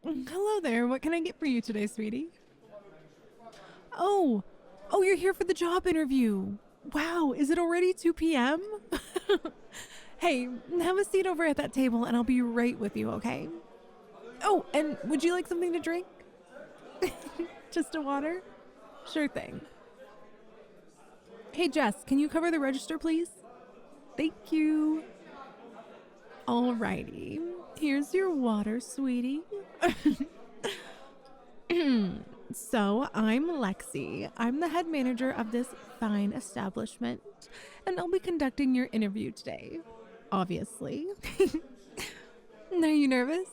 Hello there. What can I get for you today, sweetie? Oh, oh, you're here for the job interview. Wow, is it already 2 p.m.? Hey, have a seat over at that table and I'll be right with you, okay? Oh, and would you like something to drink? Just a water? Sure thing. Hey, Jess, can you cover the register, please? Thank you. Alrighty. Here's your water, sweetie. So, I'm Lexi. I'm the head manager of this fine establishment, and I'll be conducting your interview today. Obviously. Are you nervous?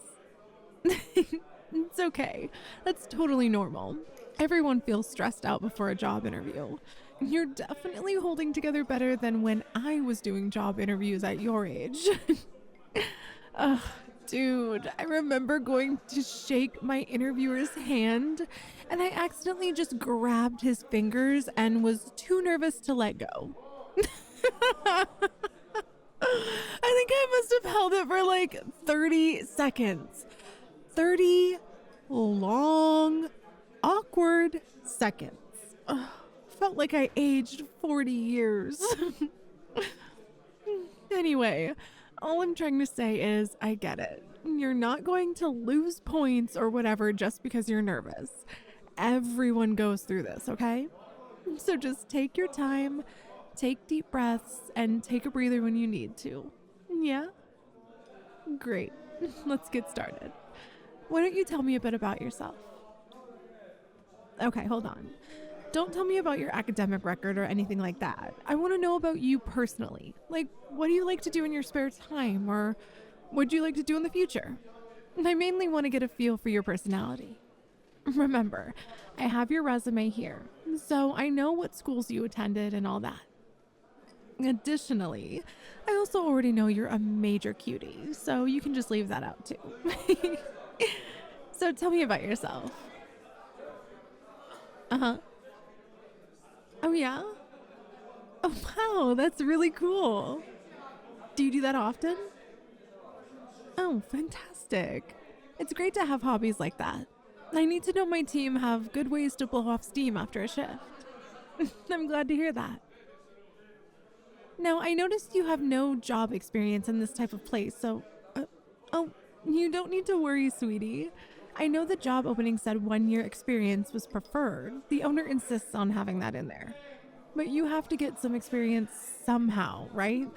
It's okay. That's totally normal. Everyone feels stressed out before a job interview. You're definitely holding together better than when I was doing job interviews at your age. Ugh, dude, I remember going to shake my interviewer's hand and I accidentally just grabbed his fingers and was too nervous to let go. I think I must have held it for like 30 seconds. 30 long, awkward seconds. Ugh, felt like I aged 40 years. Anyway, all I'm trying to say is I get it. You're not going to lose points or whatever just because you're nervous. Everyone goes through this, okay? So just take your time, take deep breaths, and take a breather when you need to. Yeah? Great. Let's get started. Why don't you tell me a bit about yourself? Okay, hold on. Don't tell me about your academic record or anything like that. I want to know about you personally. Like, what do you like to do in your spare time, or what do you like to do in the future? I mainly want to get a feel for your personality. Remember, I have your resume here, so I know what schools you attended and all that. Additionally, I also already know you're a major cutie, so you can just leave that out too. So tell me about yourself. Uh huh. Oh, yeah? Oh, wow, that's really cool. Do you do that often? Oh, fantastic. It's great to have hobbies like that. I need to know my team have good ways to blow off steam after a shift. I'm glad to hear that. Now, I noticed you have no job experience in this type of place, so. Oh, you don't need to worry, sweetie. I know the job opening said 1 year experience was preferred. The owner insists on having that in there. But you have to get some experience somehow, right?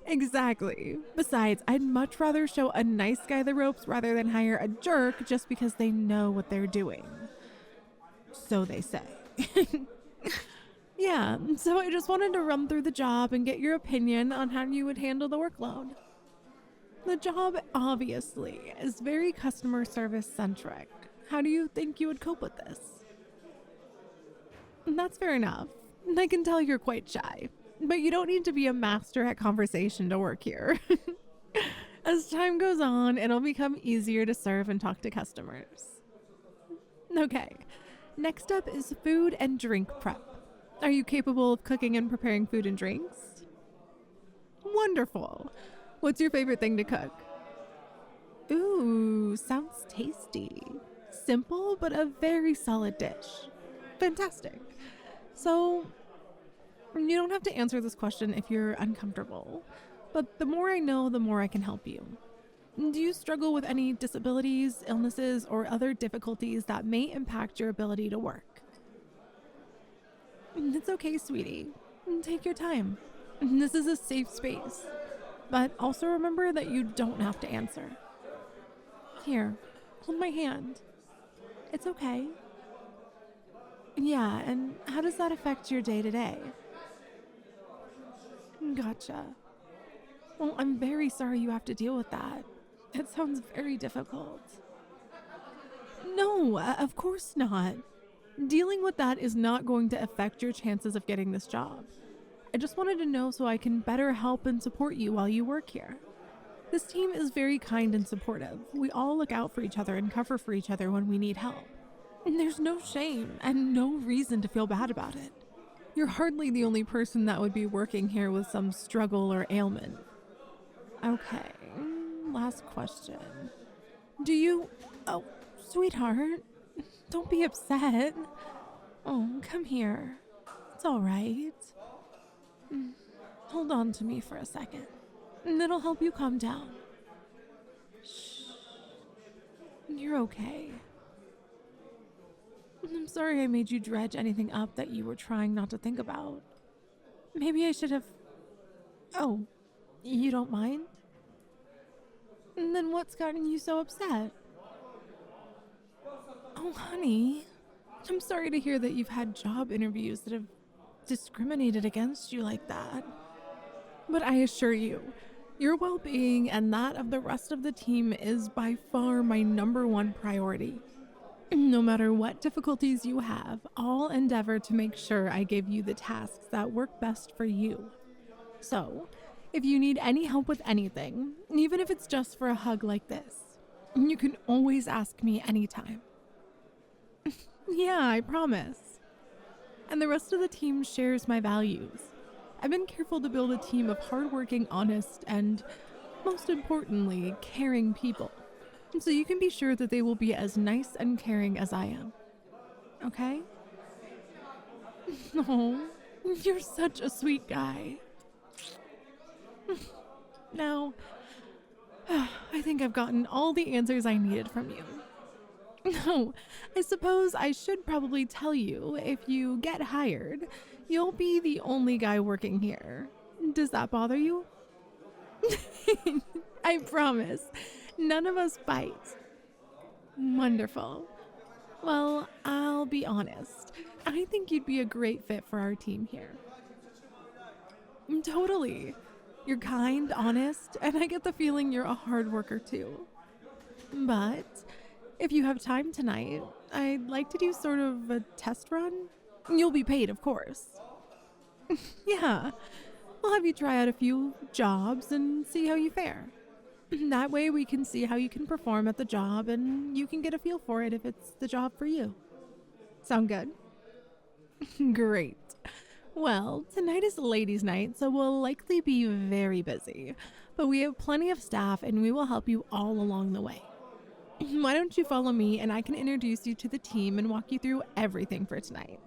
Exactly. Besides, I'd much rather show a nice guy the ropes rather than hire a jerk just because they know what they're doing. So they say. Yeah, so I just wanted to run through the job and get your opinion on how you would handle the workload. The job, obviously, is very customer service centric. How do you think you would cope with this? That's fair enough. I can tell you're quite shy, but you don't need to be a master at conversation to work here. As time goes on, it'll become easier to serve and talk to customers. Okay, next up is food and drink prep. Are you capable of cooking and preparing food and drinks? Wonderful. What's your favorite thing to cook? Ooh, sounds tasty. Simple, but a very solid dish. Fantastic. So, you don't have to answer this question if you're uncomfortable, but the more I know, the more I can help you. Do you struggle with any disabilities, illnesses, or other difficulties that may impact your ability to work? It's okay, sweetie. Take your time. This is a safe space. But also remember that you don't have to answer. Here, hold my hand. It's okay. Yeah, and how does that affect your day to day? Gotcha. Well, I'm very sorry you have to deal with that. It sounds very difficult. No, of course not. Dealing with that is not going to affect your chances of getting this job. I just wanted to know so I can better help and support you while you work here. This team is very kind and supportive. We all look out for each other and cover for each other when we need help. And there's no shame and no reason to feel bad about it. You're hardly the only person that would be working here with some struggle or ailment. Okay, last question. Do you... Oh, sweetheart, don't be upset. Oh, come here. It's all right. Mm, Hold on to me for a second, and it'll help you calm down. Shh. You're okay. I'm sorry I made you dredge anything up that you were trying not to think about. Maybe I should have... Oh, you don't mind? And then what's gotten you so upset? Oh, honey, I'm sorry to hear that you've had job interviews that have discriminated against you like that. But I assure you, your well-being and that of the rest of the team is by far my #1 priority. No matter what difficulties you have, I'll endeavor to make sure I give you the tasks that work best for you. So, if you need any help with anything, even if it's just for a hug like this, you can always ask me anytime. Yeah, I promise. And the rest of the team shares my values. I've been careful to build a team of hardworking, honest, and most importantly, caring people. So you can be sure that they will be as nice and caring as I am. Okay? Oh, you're such a sweet guy. Now, I think I've gotten all the answers I needed from you. No, I suppose I should probably tell you, if you get hired, you'll be the only guy working here. Does that bother you? I promise, none of us bite. Wonderful. Well, I'll be honest. I think you'd be a great fit for our team here. Totally. You're kind, honest, and I get the feeling you're a hard worker too. But if you have time tonight, I'd like to do sort of a test run. You'll be paid, of course. Yeah, we'll have you try out a few jobs and see how you fare. That way we can see how you can perform at the job and you can get a feel for it if it's the job for you. Sound good? Great. Well, tonight is ladies' night, so we'll likely be very busy. But we have plenty of staff and we will help you all along the way. Why don't you follow me and I can introduce you to the team and walk you through everything for tonight.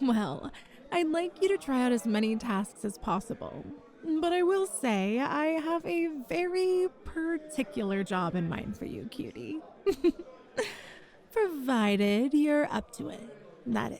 Well, I'd like you to try out as many tasks as possible. But I will say I have a very particular job in mind for you, cutie. Provided you're up to it, that is.